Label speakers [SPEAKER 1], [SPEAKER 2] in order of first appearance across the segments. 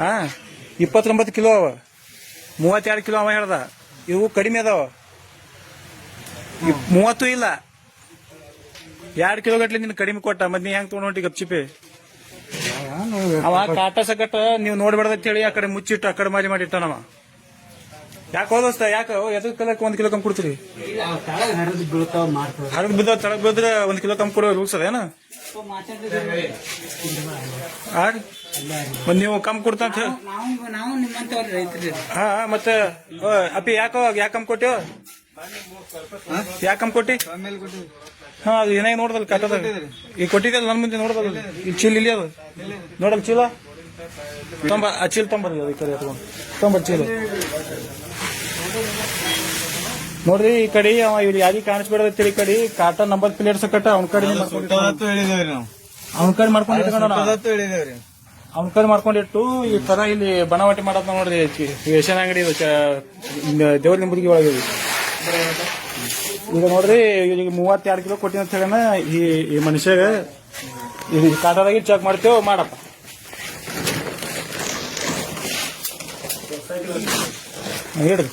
[SPEAKER 1] ಹಾ 29 ಕಿಲೋ ಅವ, 32 ಕಿಲೋ ಅವ ಹೇಳ್ದ. ಇವು ಕಡಿಮೆ ಅದಾವ, 30 ಇಲ್ಲ. 2 ಕಿಲೋ ಗಟ್ಲೆ ನಿನ್ ಕಡಿಮೆ ಕೊಟ್ಟ, ಮತ್ ನೀ ಹೆಂಗ್ ತಗೊಂಡ್ ಹೊಂಟಿ ಗಪ್ಚಿಪೆ? ಅವ ಕಾಟ ಸಕಟ ನೀವು ನೋಡ್ಬೇಡ್ದ ಹೇಳಿ ಆ ಕಡೆ ಮುಚ್ಚಿಟ್ಟು ಆ ಕಡೆ ಮಾಡಿಟ್ಟ ನಮ್ಮ. ಯಾಕೆ ಹೋದಸ್ತ ಯಾಕ ಎದಕ್ ಕಲಕ್ 1 ಕಿಲೋ ಕಮ್ಮಿ ಕೊಡ್ತೀರಿ? ಹರಿದ್ ಬಿದ್ದ ತಳಗ್ ಬಿದ್ರೆ 1 ಕಿಲೋ ಕಮ್ಮಿ ಕೊಡೋ ರೂಲ್ಸ್ ಅದೇನ? ಮತ್ ನೀವು ಕಮ್ಮಿ ಕೊಡ್ತಾ ಅಂತ ಹಾ ಮತ್ತೆ ಅಪ್ಪಿ ಯಾಕ ಕಮ್ಮಿ ಕೊಟ್ಟಿವ? ಯಾಕೆ ಕಮ್ಮಿ ಕೊಟ್ಟಿ? ಹಾ ಅದು ಏನಾಗ ನೋಡ್ದಲ್ ಕಟ್ಟದ ಈಗ ಕೊಟ್ಟಿದ್ದಲ್ಲ ನನ್ ಮುಂದೆ ನೋಡ್ದಲ್ಲ. ಇಲ್ಲಿ ಚೀಲ ಇಲ್ಲಿ ಅದು ನೋಡಲ್ ಚೀಲ ಆ ಚೀಲ ತೊಂಬರ್ರಿ ಅದು ಈ ಕಡೆ ಎತ್ಕೊಂಡು ತೊಂಬರ್ ಚೀಲ ನೋಡ್ರಿ. ಈ ಕಡೆ ಅವ ಇವ್ರು ಯಾರಿಗೆ ಕಾಣಿಸ್ಬೇಡದ ಈ ಕಡೆ ಕಾಟನ್ ನಂಬರ್ ಪ್ಲೇಟ್ ಸಕಟ್ಟ ಅವ್ನ ಕಡೆ ಅವ್ನ ಕಡೆ ಮಾಡ್ಕೊಂಡಿಟ್ಟು ಈ ತರ ಇಲ್ಲಿ ಬನವಾಟಿ ಮಾಡೋದ್ ನೋಡ್ರಿ. ರೇಷನ್ ಅಂಗಡಿ ದೇವ್ರ ನಿಂಬುದಿಗೆ ಒಳಗೆ ಈಗ ನೋಡ್ರಿ. ಈಗ 32 ಕಿಲೋ ಕೊಟ್ಟಿನ ಅಂತ ಹೇಳ ಈ ಮನುಷ್ಯಾಗ ಈ ಕಾಟದಾಗಿ ಚೆಕ್ ಮಾಡ್ತೇವ್ ಮಾಡಪ್ಪ. ಹೇಳ್ರಿ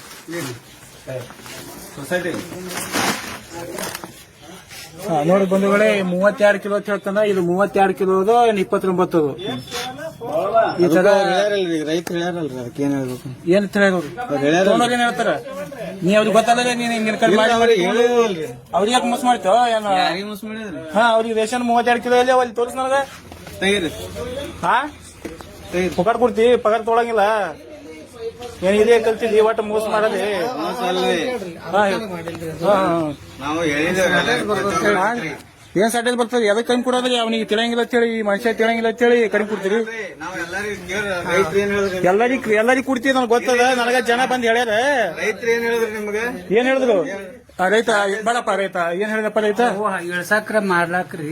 [SPEAKER 1] ನೋಡಿ ಬಂಧುಗಳೇ, 32 ಕಿಲೋ ಅಂತ ಹೇಳ್ತಾನ. ಇದು 32 ಕಿಲೋದು 29 ಈ ತರ
[SPEAKER 2] ರೈತರು ಹೇಳ್ಯಾರಲ್ರಿ, ಅದಕ್ಕೆ ಏನ್ ಹೇಳ್ಬೇಕು?
[SPEAKER 1] ಏನ್ ಏನ್ ಹೇಳ್ತಾರ? ನೀ ಅವ್ರಿಗೆ ಗೊತ್ತಲ್ಲ, ನೀನ್ ಹಿಂಗಿನ ಕಡೆ ಮಾಡಿ ಅವ್ರಿಗೆ ಯಾಕೆ ಮೋಸ ಮಾಡ್ತೇವ? ಹಾ ಅವ್ರಿಗೆ ರೇಷನ್ 32 ಕಿಲೋ ಅಲ್ಲಿ ಅಲ್ಲಿ ತೋರಿಸ್ ನನಗ. ಹಾ ಪಗಾರ್ ಕೊಡ್ತಿ, ಪಗಾರ್ ತೊಗೊಳಂಗಿಲ್ಲ. ಏನ್ ಇದೇ ಕಲ್ತಿದ್ದಿ ಒಟ್ಟು ಮೋಸ ಮಾಡಲಿ. ಏನ್ ಸಾಟೇಜ್ ಬರ್ತದೆ? ಎದಕ್ ಕಮ್ಮಿ ಕೊಡೋದ್ರಿ? ಅವನಿಗೆ ತಿಳಂಗಿಲ್ಲ ಅಂತೇಳಿ, ಈ ಮನುಷ್ಯ ತಿಳಂಗಿಲ್ಲ ಅಂತೇಳಿ ಕಡಿಮೆ ಕೊಡ್ತೀರಿ. ಎಲ್ಲರಿಗೂ ಕೊಡ್ತೀವಿ, ನನಗೆ ಗೊತ್ತದ. ನನಗ ಜನ ಬಂದ್ ಹೇಳ್ಯಾರ. ಏನ್ ಹೇಳಿದ್ರು ರೈತ? ಬೇಡಪ್ಪ ರೈತ ಏನ್ ಹೇಳಿದಪ್ಪ ರೈತ?
[SPEAKER 3] ಇಳ್ಸಾಕ್ರ ಮಾಡ್ಲಾಕ್ರಿ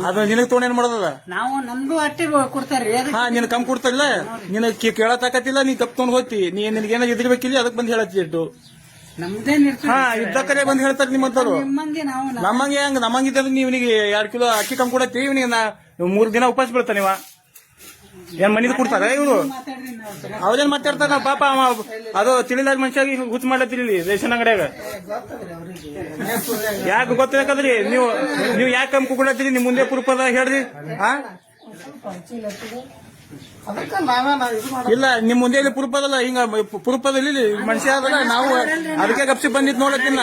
[SPEAKER 1] ಅದು ನಿನಗ್ ತೊಗೊಂಡ್ ಏನ್ ಮಾಡೋದ?
[SPEAKER 3] ನಾವು ನಮ್ಗೂ ಅಟ್ಟೆ ಕೊಡ್ತಾರ್ರಿ.
[SPEAKER 1] ಹಾ ನಿನ್ ಕಮ್ಮಿ ಕೊಡ್ತಾರಿಲ್ಲ, ನಿನ್ ಕೇಳತಾಕತ್ತಿಲ್ಲ, ನೀ ಕಪ್ ತೊಗೊಂಡ್ ಹೋಗ್ತಿ. ನಿನಗೇನ ಇದಿರ್ಬೇಕಿಲ್ಲ, ಅದಕ್ ಬಂದ್ ಹೇಳತ್ತಿ ಇಟ್ಟು.
[SPEAKER 3] ನಮ್ದೇನ್
[SPEAKER 1] ಹಾ ಇದ್ದಕ್ಕರೆ ಬಂದ್ ಹೇಳ್ತಾರೆ ನಿಮ್ಮಂತವ್ರು.
[SPEAKER 3] ನಮ್ಮಂಗೆ
[SPEAKER 1] ನಮ್ಮಂಗಿದ್ರೆ ನೀವನಿಗೆ 2 ಕಿಲೋ ಅಕ್ಕಿ ಕಮ್ಮಿ ಕೊಡತ್ತಿ, ಇವನಿಗೆ 3 ದಿನ ಉಪವಾಸ ಬೀಳ್ತಾನ. ನೀವ ಏನ್ ಮನಿದ್ ಕೊಡ್ತಾರ ಇವ್ರು? ಅವ್ರೇನ್ ಮಾತಾಡ್ತಾರ ಪಾಪ. ಅದು ತಿಳಿಲಾರ ಮನುಷ್ಯಾಗಿ ಹುಚ್ಚ ಮಾಡ್ಲತ್ತಿರಿ ರೇಷನ್ ಅಂಗಡಿಯಾಗ. ಯಾಕೆ ಗೊತ್ತಾಕದ್ರಿ? ನೀವು ಯಾಕೆ ಕಮ್ಮಿ ಕೊಡತ್ತೀರಿ? ನಿಮ್ ಮುಂದೆ ಪುರುಪದ ಹೇಳ್ರಿ. ಹಾ ಇಲ್ಲ ನಿಮ್ ಮುಂದೆ ಇಲ್ಲಿ ಪುರುಪದಲ್ಲ, ಹಿಂಗ ಪುರುಪದಲ್ಲಿ ಮನುಷ್ಯ ಅದಲ್ಲ. ನಾವು ಅದಕ್ಕೆ ಗಪ್ಸಿ ಬಂದಿದ್ ನೋಡಕ್ಕಿನ್ನ.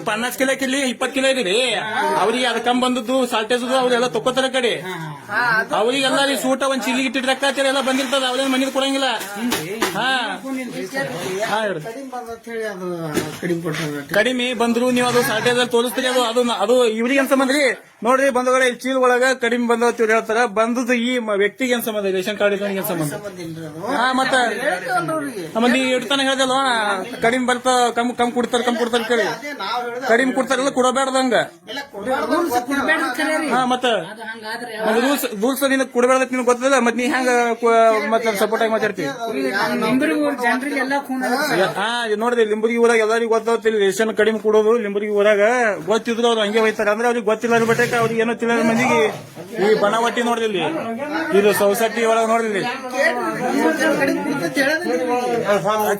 [SPEAKER 1] 50 ಕಿಲೋ ಕಿಲ್ಲಿ 20 ಕಿಲೋ ಇದೀರಿ. ಅವ್ರಿಗೆ ಅದ್ ಕಮ್ಮಿ ಬಂದದ್ದು ಸಾಲ್ಟೇಜ್ ಅವ್ರೆಲ್ಲ ತಕ್ಕೋತಾರ ಕಡೆ. ಅವ್ರಿಗೆಲ್ಲ ಸೂಟ ಒಂದ್ ಚಿಲ್ಲಿಗೆ ಇಟ್ಟಿರ್ತಾರ ಎಲ್ಲ ಬಂದಿರ್ತದ. ಅವ್ರೇನ್ ಮನಿದ್ ಕೊಡಂಗಿಲ್ಲ. ಹಾ ಕಡಿಮೆ ಬಂದ್ರು ನೀವು ಅದು ಸಾಲ್ಟೇಜ್ ಅಲ್ಲಿ ತೋರಿಸ್ತೀರಿ. ಅದು ಇವ್ರಿಗೆ ಏನ್ ಸಂಬಂಧ ರೀ? ನೋಡ್ರಿ ಬಂಧುಗಳೇ, ಚೀಲ ಒಳಗ ಕಡಿಮೆ ಬಂದವ್ ಹೇಳ್ತಾರ. ಬಂದದ್ದು ಈ ವ್ಯಕ್ತಿಗೆ ಏನ್ ಸಂಬಂಧ? ರೇಷನ್ ಕಾರ್ಡ್ ಇದ್ದವನಿಗೆ ಏನ್ ಸಂಬಂಧ? ಹಾ ಮತ್ತೆ ನೀ ಇಡ್ತಾನೆ ಹೇಳ್ದಲ್ವ, ಕಡಿಮೆ ಬರ್ತಾ ಕಮ್ಮಿ ಕೊಡ್ತಾರ ಕೇಳಿ. ಕಡಿಮೆ ಕೊಡ್ತಾರಲ್ಲ, ಕೊಡಬೇಡ್ದಂಗ. ಹಾ ಮತ್ತೆ ರೂಲ್ಸ್ ನಿನ್ ಕೊಡಬೇಡ ನಿನ್ ಗೊತ್ತದ. ಮತ್ ನೀ ಹೆಂಗ ಮತ್ತೆ ಸಪೋರ್ಟ್ ಆಗಿ ಮಾತಾಡ್ತೀವಿ? ಹಾ ನೋಡಿದ್ರಿ, ಲಿಂಬುರ್ಗಿ ಊರಾಗ ಎಲ್ಲರಿಗೂ ಗೊತ್ತಾಗ್ತಿಲ್ಲ ರೇಷನ್ ಕಡಿಮೆ ಕೊಡೋದು. ಲಿಂಬುರ್ಗಿ ಊರಾಗ ಗೊತ್ತಿದ್ರು ಅವ್ರು ಹಂಗೆ ಹೋಯ್ತಾರೆ. ಅಂದ್ರೆ ಅವ್ರಿಗೆ ಗೊತ್ತಿಲ್ಲ ಅನ್ಬಿಟ್ಟೆ ಅವ್ರಿಗೆ ಏನೋ ತಿಳಿದ ಮಂದಿಗೆ ಈ ಬನವಾಟಿ ನೋಡಿದ್ರಿ, ಇದು ಸೊಸೈಟಿ ಒಳಗೆ ನೋಡಿದ್ರಿ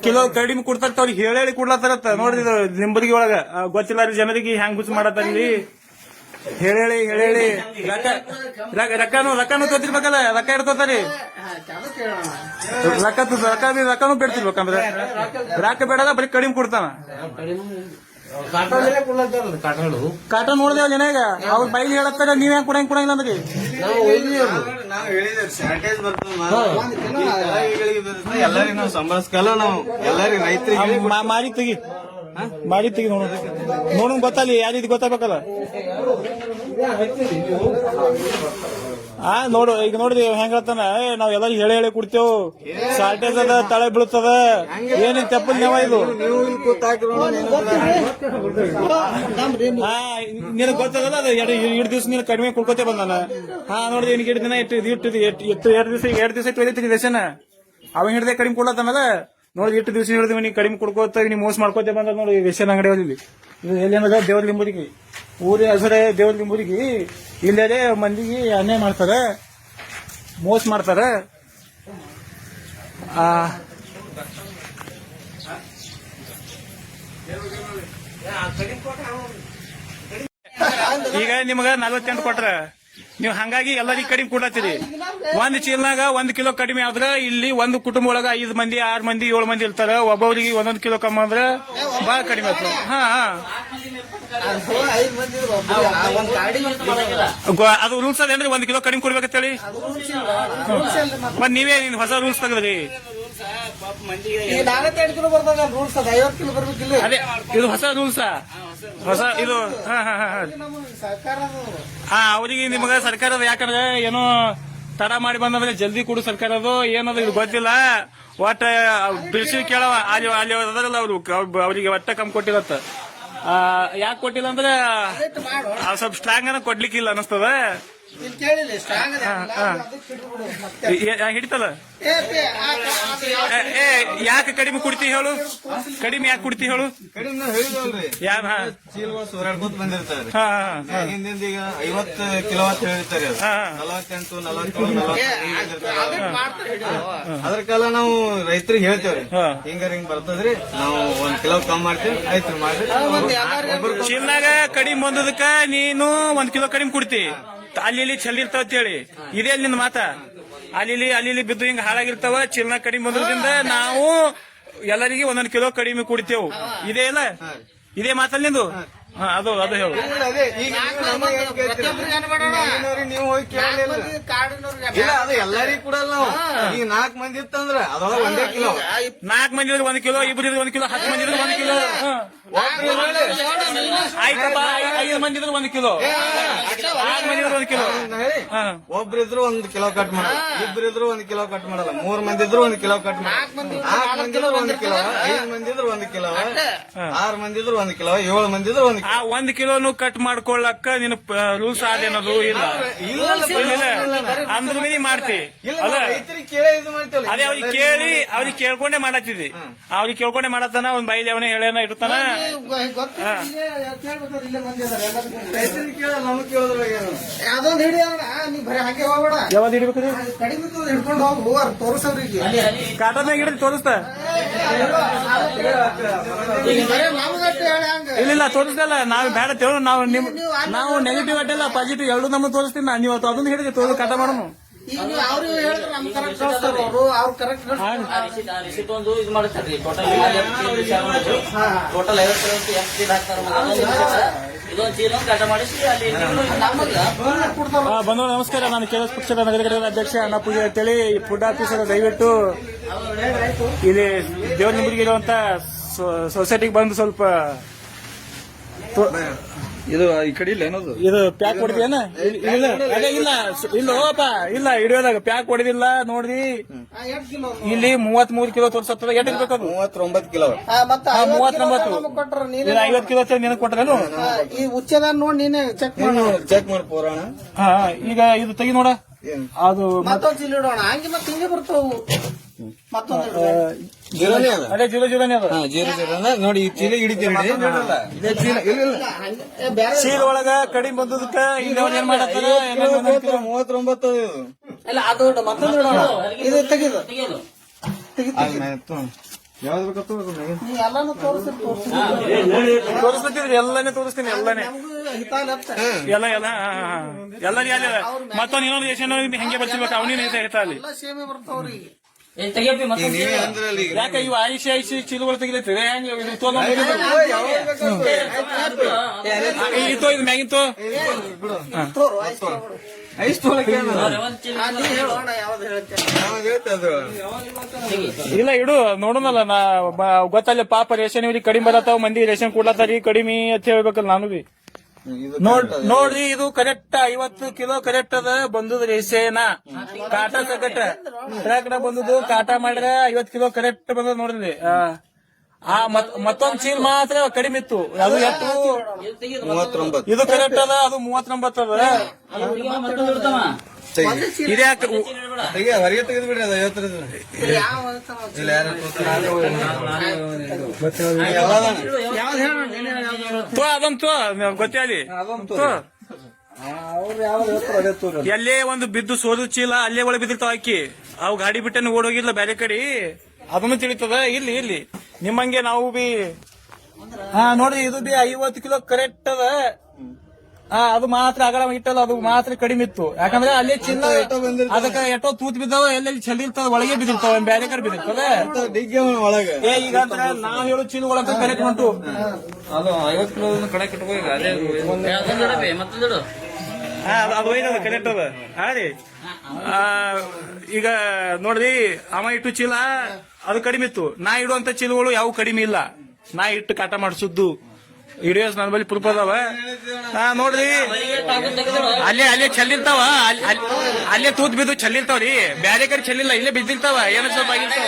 [SPEAKER 1] ಕಿಲೋ ಕಡಿಮೆ ಕೊಡ್ತಾರ. ಅವ್ರಿಗೆ ಹೇಳಿ ಕೊಡ್ಲತ್ತಾರತ್ತ. ನೋಡಿದ್ರು ಲಿಂಬುರ್ಗಿ ಒಳಗ ಗೊತ್ತಿಲ್ಲ ಜನರಿಗೆ ಹೆಂಗ್ ಗುಚ್ಚ ಮಾಡತ್ತಾರಿ. ಹೇಳಿ ರೊಕ್ಕನು ತೋತಿರ್ಬೇಕಲ್ಲ. ರೊಕ್ಕ ಇಡ್ತೋತಾರಿ, ರೊಕ್ಕನು ಬೇಡ್ತಿರ್ಬೇಕಂದ್ರೆ. ರೊಕ್ಕ ಬೇಡದ ಬರೀ ಕಡಿಮೆ ಕೊಡ್ತಾನ. ಕಾಟ ನೋಡ್ದೇವ ಜನ. ಈಗ ಅವ್ರ ಬೈಲಿ ಹೇಳತ್ತಾರ, ನೀವ್ ಹೆಂಗ್ ಕೊಡಂಗಿಲ್ಲ ಅಂದ್ರಿ?
[SPEAKER 2] ಎಲ್ಲರಿಗೂ ಸಂಭಾಳಿಸ್ಕಲ್ಲ. ನಾವು ಎಲ್ಲರಿಗೂ ರೈತರಿಗೆ
[SPEAKER 1] ಮಾರಿ ತೆಗಿ ನೋಡ ಗೊತ್ತಲ್ಲಿ ಯಾರಿದ್ ಗೊತ್ತಾಗಬೇಕಲ್ಲ. ನೋಡು ಈಗ ನೋಡಿದ್ವಿ ಹೆಂಗ್ ಹೇಳ್ತಾನ, ನಾವ್ ಎಲ್ಲರೂ ಹೇಳಿ ಕೊಡ್ತೇವ್. ಶಾರ್ಟೇಜ್ ಅದ, ತಳೆ ಬೀಳ್ತದ, ಏನೇನ್ ತೆಪ್ಪಲ್ ನೇವ ಇದು. ನಿನಗ್ ಗೊತ್ತದಲ್ಲ, ಅದು 2 ದಿವಸ ನೀನು ಕಡಿಮೆ ಕೊಡ್ಕೋತೇ ಬಂದಾನ. ನೋಡಿದ್ವಿ ನಿನಗೆ 2 ದಿನ ಇಟ್ಟು 2 ದಿವಸ ಇಟ್ಟು ರೇಷನ್ ಅವ ಹಿಡ್ದೆ ಕಡಿಮೆ ಕೊಡ್ಲತ್ತಾನಲ್ಲ. ನೋಡಿ 8 ದಿವಸ ಹಿಡಿದ್ವಿ, ನೀವು ಕಡಿಮೆ ಕೊಡ್ಕೋತ ನೀವು ಮೋಸ ಮಾಡ್ಕೋತೇ ಬಂದ ನೋಡಿ ರೇಷನ್ ಅಂಗಡಿ. ಇದು ಎಲ್ಲಿ ದೇವ್ರ ಲಿಂಬುರಿಗೆ ಊರಿ ಹೆಸರೇ ದೇವ್ರಿಗೆ ಊರಿಗೆ ಇಲ್ಲೇ ಮಂದಿಗೆ ಅನ್ಯಾಯ ಮಾಡ್ತಾರ, ಮೋಸ ಮಾಡ್ತಾರ. ಈಗ ನಿಮಗ 48 ಕೊಟ್ರ ನೀವು ಹಂಗಾಗಿ ಎಲ್ಲರಿಗೂ ಕಡಿಮೆ ಕೊಡ್ಲತ್ತೀರಿ. ಒಂದ್ ಚೀಲ್ನಾಗ 1 ಕಿಲೋ ಕಡಿಮೆ ಆದ್ರ ಇಲ್ಲಿ ಒಂದು ಕುಟುಂಬ ಒಳಗ 5 ಮಂದಿ 6 ಮಂದಿ 7 ಮಂದಿ ಇರ್ತಾರ. ಒಬ್ಬೊಬ್ರಿಗೆ 1 ಕಿಲೋ ಕಮ್ಮಿ ಅಂದ್ರ ಬಾಳ ಕಡಿಮೆ ಆಯ್ತು. ಅದು ರೂಲ್ಸ್ ಅದೇನ್ರಿ 1 ಕಿಲೋ ಕಡಿಮೆ ಕೊಡ್ಬೇಕಂತೇಳಿ? ಮತ್ ನೀವೇ ಹೊಸ ರೂಲ್ಸ್ ತೆಗದ್ರಿ. ಅದೇ ಇದು ಹೊಸ ರೂಲ್ಸ್, ಹೊಸ ಇದು. ಅವ್ರಿಗೆ ನಿಮಗ ಸರ್ಕಾರದ ಯಾಕಂದ್ರೆ ಏನೋ ತಡ ಮಾಡಿ ಬಂದ್ರೆ ಜಲ್ದಿ ಕೊಡು ಸರ್ಕಾರದು ಏನದು ಇದು ಗೊತ್ತಿಲ್ಲ. ಒಟ್ಟ ಬಿಡಿಸಿ ಕೇಳವ ಅಲ್ಲಿ ಅದರಲ್ಲ ಅವ್ರಿಗೆ ಒಟ್ಟ ಕಮ್ಮಿ ಕೊಟ್ಟಿರತ್ತ. ಯಾಕೆ ಕೊಟ್ಟಿಲ್ಲ ಅಂದ್ರೆ ಸ್ವಲ್ಪ ಸ್ಟ್ರಾಂಗ್ ಅನ್ನ ಕೊಡ್ಲಿಕ್ಕಿಲ್ಲ ಅನಿಸ್ತದ. ಹಿಡಿತಲ್ಲ. ಯಾಕೆ ಕಡಿಮೆ ಕುಡ್ತಿ ಹೇಳು? ಕಡಿಮೆ ಯಾಕೆ ಕುಡ್ತಿ ಹೇಳು?
[SPEAKER 2] ಕಡಿಮೆ ನಾವು ಹೇಳಿದಲ್ರಿ,
[SPEAKER 1] ಯಾರ
[SPEAKER 2] ಚೀಲಗಳು ಸೂರಾಡ್ಕೋತ ಬಂದಿರ್ತಾರೆ. ಹಿಂದಿಂದ ಈಗ 50 ಕಿಲೋವಾಟ್ ಹೇಳಿರ್ತಾರೆ, 48, 47, 48 ಅದ್ರ ಕಾಲ ನಾವು ರೈತರಿಗೆ ಹೇಳ್ತೇವ್ರಿ, ಹಿಂಗ್ ಬರ್ತದ್ರಿ, ನಾವು 1 ಕಿಲೋ ಕಮ್ಮಿ ಮಾಡ್ತೀವಿ, ಆಯ್ತು ಮಾಡ್ರಿ.
[SPEAKER 1] ಚೀಲ್ನಾಗ ಕಡಿಮೆ ಬಂದದಕ್ಕ ನೀನು 1 ಕಿಲೋ ಕಡಿಮೆ ಕುಡ್ತಿ. ಅಲ್ಲಿ ಚಲ್ಲಿರ್ತಾವ ಅಂತೇಳಿ ಇದೇ ನಿನ್ನ ಮಾತ. ಅಲ್ಲಿ ಬಿದ್ದು ಹಿಂಗ ಹಾಳಾಗಿರ್ತಾವ. ಚೀಲ್ನ ಕಡಿಮೆ ಬಂದ್ರಿಂದ ನಾವು ಎಲ್ಲರಿಗೆ 1 ಕಿಲೋ ಕಡಿಮೆ ಕುಡಿತೇವು. ಇದೇ ಇಲ್ಲ, ಇದೇ ಮಾತಲ್ಲಿ ನಿಂದು. ಅದು ಹೇಳು.
[SPEAKER 2] ಅದೇ ಈಗ ನೀವು ಹೋಗಿ ಕೇಳಲಿಲ್ಲ. ಇಲ್ಲ, ಅದು ಎಲ್ಲರಿಗೂ ಕೊಡಲ್ಲ ನಾವು. ಈಗ 4 ಮಂದಿ ಇತ್ತಂದ್ರ ಅದೊಳಗೆ 1 ಕಿಲೋ.
[SPEAKER 1] 4 ಮಂದಿ 1 ಕಿಲೋ, ಇಬ್ರು 1 ಕಿಲೋ, 10 ಮಂದಿ 1 ಕಿಲೋ. ಆಯ್ತಪ್ಪ, 5 ಮಂದಿ 1 ಕಿಲೋ, 6 ಮಂದಿ 1 ಕಿಲೋ.
[SPEAKER 2] ಒಬ್ರಿದ್ರು 1 ಕಿಲೋ ಕಟ್ ಮಾಡಲ್ಲ, ಇಬ್ರಿದ್ರು 1 ಕಿಲೋ ಕಟ್ ಮಾಡಲ್ಲ, 3 ಮಂದಿ ಇದ್ರು 1 ಕಿಲೋ ಕಟ್ ಮಾಡಲ್ಲ, 4 ಮಂದಿ ಇದ್ರು 1 ಕಿಲೋ, 5 ಮಂದಿ ಇದ್ರು 1 ಕಿಲೋ, 6 ಮಂದಿ ಇದ್ರು 1 ಕಿಲೋ, 7 ಮಂದಿ ಇದ್ರು 1 ಕಿಲೋ.
[SPEAKER 1] ಆ 1 ಕಿಲೋನು ಕಟ್ ಮಾಡ್ಕೊಳ್ಳಕ್ಕ ನೀನು ರೂಲ್ಸ್ ಅದೇನದು ಇಲ್ಲ. ಅಂದ್ರ ನೀ ಮಾಡ್ತಿ ಅಲ್ಲ?
[SPEAKER 2] ರೈತರಿಗೆ ಕೇಳಿ ಇದು ಮಾಡ್ತೇವೆ.
[SPEAKER 1] ಅದೇ ಅವ್ರಿಗೆ ಕೇಳಿ ಅವ್ರಿಗೆ ಕೇಳ್ಕೊಂಡೆ ಮಾಡತ್ತಿದ್ವಿ. ಅವ್ರಿಗೆ ಕೇಳ್ಕೊಂಡೆ ಮಾಡತ್ತಾನ. ಒಂದ್ ಬೈಲಿ ಅವನೇ ಹೇಳೇನ ಇರ್ತಾನ.
[SPEAKER 2] ರೈತರಿಗೆ ಕೇಳ, ನಮಗ್ ಕೇಳೋದ್ರಾಗ
[SPEAKER 3] ಅದೊಂದು ಹಿಡಿಯೋಣ, ನೀ ಬರೀ ಹಾಗೆ ಹೋಗ್ಬೇಡ.
[SPEAKER 1] ಯಾವ್ದು ಹಿಡಿಬೇಕ್ರಿ?
[SPEAKER 3] ಕಡಿಮೆ ಹಿಡ್ಕೊಂಡು ಹೋಗು, ತೋರಿಸೋರಿಗೆ
[SPEAKER 1] ಕಾಟನ್ಯಾಗ ಹಿಡಿದು ತೋರಿಸ್ತಾ. ಇಲ್ಲ ತೋರಿಸ್ದಲ್ಲ, ನಾವು ಬೇಡ ತೇಳು. ನಾವು ನೆಗೆಟಿವ್ ಅಡ್ಡಲ್ಲ ಪಾಸಿಟಿವ್ ಎರಡು ನಮ್ಮನ್ನು ತೋರಿಸ್ತೀನಿ. ನೀವು ಅದನ್ನ ಹಿಡಿದು ತೋರಿಸ್ ಕಟ ಮಾಡೋಣ.
[SPEAKER 3] ಅವ್ರು ಹೇಳಿದ್ರೆ ನಮ್ ಕರೆಕ್ಟ್ ಕಳಿಸ್ತಾರ, ಅವ್ರು ಕರೆಕ್ಟ್
[SPEAKER 4] ರಿಸಿಟ್ ಒಂದು ಇದು ಮಾಡ್ತಾರ್ರಿ. ಟೋಟಲ್ 50 ಚೀಲ ಹಾಕ್ತಾರ. ಇದೊಂದು ಚೀಲ ಕಟ ಮಾಡಿಸಿ ಅಲ್ಲಿ
[SPEAKER 1] ಬಂಧು ನಮಸ್ಕಾರ. ನಾನು ಕೆಎಸ್ ಪಕ್ಷದ ನಗರ ಘಟಕದ ಅಧ್ಯಕ್ಷ ಅಣ್ಣ ಪೂಜೆ ಅಂತೇಳಿ. ಫುಡ್ ಆಫೀಸರ್ ದಯವಿಟ್ಟು ಇಲ್ಲಿ ದೇವ್ರ ನಿಂಬರಿಗೆ ಇರುವಂತ ಸೊಸೈಟಿಗೆ ಬಂದು ಸ್ವಲ್ಪ
[SPEAKER 2] ಇದು ಈ ಕಡೆ ಇಲ್ಲ ಏನದು,
[SPEAKER 1] ಇದು ಪ್ಯಾಕ್ ಹೊಡೆದೇನ? ಇಲ್ಲ ಅದೇ ಇಲ್ಲ ಇಲ್ಲ ಹೋಗಪ್ಪ, ಇಲ್ಲ ಹಿಡಿಯೋದಾಗ ಪ್ಯಾಕ್ ಹೊಡೆದಿಲ್ಲ ನೋಡ್ರಿ. ಇಲ್ಲಿ 33 ಕಿಲೋ ತೋರ್ಸತ್ತದ. ಎಷ್ಟು ಇರ್ಬೇಕದು?
[SPEAKER 2] 39 ಕಿಲೋ.
[SPEAKER 1] 39. 50 ಕಿಲೋ ನಿನಗೆ ಕೊಟ್ಟರೇನು?
[SPEAKER 3] ಈ ಉಚ್ಚದ ನೋಡಿ ನೀನೆ ಚೆಕ್
[SPEAKER 2] ಮಾಡಿ ಪೋರಾಣ.
[SPEAKER 1] ಈಗ ಇದು ತೆಗಿ ನೋಡ. ಅದು
[SPEAKER 3] ಮತ್ತೊಂದು ಚೀಲ ಇಡೋಣ. ಹಂಗೆ ಮತ್ತೆ ಹಿಂಗೆ ಬರ್ತಾವು. ಮತ್ತೊಂದು
[SPEAKER 1] ಅದೇ 0 ಅದು.
[SPEAKER 2] 0 ನೋಡಿ, ಈ ಚೀಲ ಹಿಡಿತೀವಿ.
[SPEAKER 1] ಚೀಲ ಒಳಗ ಕಡಿಮೆ ಬಂದದಕ್ಕ ಇಲ್ಲಿ ಏನ್ ಮಾಡತ್ತಾರ?
[SPEAKER 2] 39
[SPEAKER 3] ಇಲ್ಲ, ಅದು ಮತ್ತೊಂದು ಇಡೋಣ. ಇದು ತೆಗಿದು
[SPEAKER 2] ಯಾವ್ದು ಬೇಕತ್ತು
[SPEAKER 3] ನೀ ಎಲ್ಲಾನು
[SPEAKER 1] ತೋರಿಸ್ಬಿಟ್ಟಿದ್ರಿ. ಎಲ್ಲಾನೇ ತೋರಿಸ್ತೀನಿ, ಎಲ್ಲಾನೇ ಎಲ್ಲ ಮತ್ತೊಂದು ಇನ್ನೊಂದು ದೇಶ ಹೆಂಗೆ ಬರ್ತಿರ್ಬೇಕು ಅವನೇ ಹೇಳ್ತಾ ಅಲ್ಲಿ.
[SPEAKER 3] ಸೇಮೆ ಬರ್ತಾವ್ರಿ.
[SPEAKER 4] ತೆಗಿಯಪ್ಪಿ ಮತ್ತೆ
[SPEAKER 1] ಯಾಕೆ ಇವು ಐಸಿ ಚೀಲಗಳು ತೆಗಿಲತ್ತೀರಿ? ಹೆಂಗೆ ಇದು ಇದು ಮ್ಯಾಗಿಂತು
[SPEAKER 2] ಐಸ್ ತೊಳಕ್ಕೆ
[SPEAKER 1] ಇಲ್ಲ ಇಡು ನೋಡೋಣಲ್ಲ. ನಾ ಗೊತ್ತಲ್ಲ ಪಾಪ ರೇಷನ್ ಇವ್ರಿಗೆ ಕಡಿಮೆ ಬರತ್ತಾವ. ಮಂದಿ ರೇಷನ್ ಕೊಡ್ಲತ್ತಾರಿ ಕಡಿಮೆ ಅಂತ ಹೇಳ್ಬೇಕಲ್ಲ ನಾನು ಬಿ. ನೋಡ್ರಿ ಇದು ಕರೆಕ್ಟ್ 50 ಕಿಲೋ ಕರೆಕ್ಟ್ ಅದ ಬಂದದ ರೇಷನ್. ಕಾಟ ಸಗಟ ಟ್ರ್ಯಾಕ್ ಬಂದದ್ದು ಕಾಟ ಮಾಡಿದ್ರೆ 50 ಕಿಲೋ ಕರೆಕ್ಟ್ ಬಂದದ ನೋಡ್ರಿ. ಮತ್ತೊಂದ್ ಚೀಲ್ ಮಾತ್ರ ಕಡಿಮೆ ಇತ್ತು. ಅದು ಎಷ್ಟು?
[SPEAKER 2] 39.
[SPEAKER 1] ಇದು ಕರೆಕ್ಟ್ ಅದ, ಅದು 39 ಅದ. ಇದ್ಯಾಕೆ
[SPEAKER 2] ತೆಗಿ ಹೊರಗೆ ತೆಗೆದು ಬಿಡ್ರಿ ಅದು 50
[SPEAKER 3] ಯಾವ
[SPEAKER 2] ಇಲ್ಲ ಯಾರು
[SPEAKER 1] ತೋ ಅದಂತೂ ಗೊತ್ತೇಳಿ ಎಲ್ಲೇ ಒಂದು ಬಿದ್ದು ಸೋದು ಚೀಲ ಅಲ್ಲೇ ಒಳಗೆ ಬಿದ್ದಿರ್ತಾವ ಅಕ್ಕಿ ಅವು ಗಾಡಿ ಬಿಟ್ಟನ್ನು ಓಡೋಗಿಲ್ಲ ಬೇರೆ ಕಡೆ ಅದನ್ನು ತಿಳಿತದ ಇಲ್ಲಿ ನಿಮ್ಮಂಗೆ ನಾವು ಬಿ ನೋಡ್ರಿ ಇದು ಬಿ 50 ಕಿಲೋ ಕರೆಕ್ಟ್ ಅದ ಅದು ಮಾತ್ರ ಅಗಲ ಇಟ್ಟಲ್ಲ ಅದು ಮಾತ್ರ ಕಡಿಮೆ ಇತ್ತು ಯಾಕಂದ್ರೆ ಅಲ್ಲಿ ಚಿನ್ನ ಅದಕ್ಕೆ ಎಷ್ಟೋ ತೂತ್ ಬಿದ್ದಾವ ಎಲ್ಲೆಲ್ಲಿ ಚಲಿರ್ತದ ಒಳಗೆ ಬಿದ್ದಿರ್ತಾವ ಬೇರೆ ಕಡೆ ಬಿದ್ದಿರ್ತದೆ
[SPEAKER 2] ಡಿಗ್ಗೆ ಒಳಗೆ
[SPEAKER 1] ಈಗ ಅಂದ್ರೆ ನಾವ್ ಹೇಳೋ ಚೀಲಗಳಂತ ಕರೆಕ್ಟ್ ಉಂಟು
[SPEAKER 2] ಅದು 50 ಕಿಲೋ ಕಡೆ ಕಟ್ಕೋ ಈಗ ಅದೇ
[SPEAKER 4] ಮತ್ತೊಂದು
[SPEAKER 1] ಅದು ಒಯ್ದದ ಕರೆಕ್ಟ್ ಅದ ರೀ ಈಗ ನೋಡ್ರಿ ಅವ ಇಟ್ಟು ಚೀಲ ಅದು ಕಡಿಮೆ ಇತ್ತು ನಾ ಇಡುವಂತ ಚೀಲಗಳು ಯಾವ ಕಡಿಮೆ ಇಲ್ಲ ನಾ ಇಟ್ಟು ಕಾಟ ಮಾಡಿಸುದ್ದು ವಿಡಿಯೋಸ್ ನನ್ನ ಬಳಿ ಪ್ರೂಫ್ ಅದಾವ ನೋಡ್ರಿ ಅಲ್ಲೇ ಚೆಲ್ಲಿರ್ತಾವ ಅಲ್ಲೇ ತೂತ್ ಬಿದ್ದು ಚೆಲ್ಲಿರ್ತಾವ್ರಿ ಬ್ಯಾರೆ ಕಡೆ ಚೆಲ್ಲಿಲ್ಲ ಇಲ್ಲೇ ಬಿದ್ದಿರ್ತಾವ ಏನೋ ಸ್ವಲ್ಪ ಆಗಿರ್ತಾವ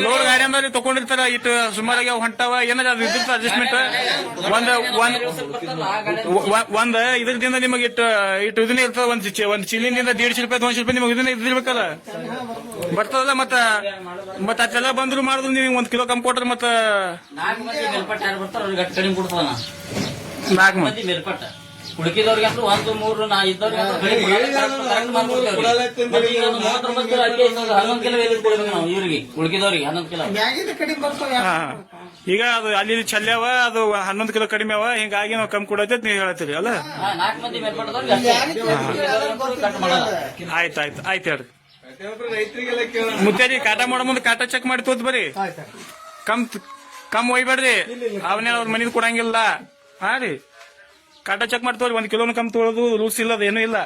[SPEAKER 1] ಲೋಡ್ ಗಾಡಿ ಅಂದ್ರೆ ತಗೊಂಡಿರ್ತಾರ ಇಟ್ಟು ಸುಮಾರಾಗಿ ಅವು ಹೊಂಟಾವ ಏನಾರ ಅದು ಇದ್ದಿರ್ತಾವ ಅಡ್ಜಸ್ಟ್ಮೆಂಟ್ ಒಂದ್ ಇದರಿಂದ ನಿಮಗೆ ಇಟ್ಟು ಇದನ್ನೇ ಇರ್ತದ ಒಂದ್ ಚೀಲಿನಿಂದ 150 ರೂಪಾಯಿ 200 ರೂಪಾಯಿ ನಿಮಗೆ ಇದನ್ನೇ ಇದ್ದಿರ್ಬೇಕಲ್ಲ ಬರ್ತದಲ್ಲ ಮತ್ತ ಅದೆಲ್ಲ ಬಂದ್ರು ಮಾಡಿದ್ರು ನೀವು 1 ಕಿಲೋ ಕಮ್ಮಿ ಕೊಟ್ರೆ ಮತ್ತ
[SPEAKER 4] 4 ಮಂದಿ ಮೇಲ್ಪಟ್ಟ ಯಾರು ಬರ್ತಾರ ಅವ್ರಿಗೆ ಅಷ್ಟು ಕಡಿಮೆ ಕೊಡ್ತಾನ
[SPEAKER 1] 4
[SPEAKER 4] ಮಂದಿ ಮೇಲ್ಪಟ್ಟ ಉಳಿಕಿದವ್ರಿಗೆ ಅಂತೂ 1 3 4 ಇದ್ದವ್ರಿಗೆ ಹನ್ನೊಂದು ಕಿಲೋ ಕೊಡ್ಬೇಕು ನಾವು ಇವ್ರಿಗೆ ಉಳಿಕಿದವ್ರಿಗೆ 11 ಕಿಲೋ
[SPEAKER 3] ಮ್ಯಾಗಿನ ಕಡಿಮೆ ಬರ್ತಾವ
[SPEAKER 1] ಈಗ ಅದು ಅಲ್ಲಿ ಚೆಲ್ಯಾವ ಅದು 11 ಕಿಲೋ ಕಡಿಮೆ ಅವ ಹಿಂಗಾಗಿ ನಾವು ಕಮ್ಮಿ ಕೊಡತ್ತೆ ನೀವು ಹೇಳ್ತೀರಿ ಅಲ್ಲ
[SPEAKER 4] 4 ಮಂದಿ ಮೇಲ್ಪಟ್ಟದವ್ರಿಗೆ ಕಟ್ ಮಾಡಲ್ಲ
[SPEAKER 1] ಆಯ್ತು ಹೇಳ್ರಿ
[SPEAKER 2] ರೈತರಿಗೆಲ್ಲ ಕೇಳ
[SPEAKER 1] ಮುತ್ತೇರಿ ಕಾಟ ಮಾಡೋ ಮುಂದೆ ಕಾಟ ಚೆಕ್ ಮಾಡಿ ತೋತ್ ಬರ್ರಿ ಕಮ್ ಒಯ್ಬೇಡ್ರಿ ಅವನೇ ಅವ್ರ ಮನಿದ್ ಕೊಡಂಗಿಲ್ಲ ರೀ ಕಾಟ ಚೆಕ್ ಮಾಡಿ ತೋರಿ 1 ಕಿಲೋನು ಕಮ್ಮಿ ತೊಗೊಳೋದು ರೂಲ್ಸ್ ಇಲ್ಲ ಏನೂ ಇಲ್ಲ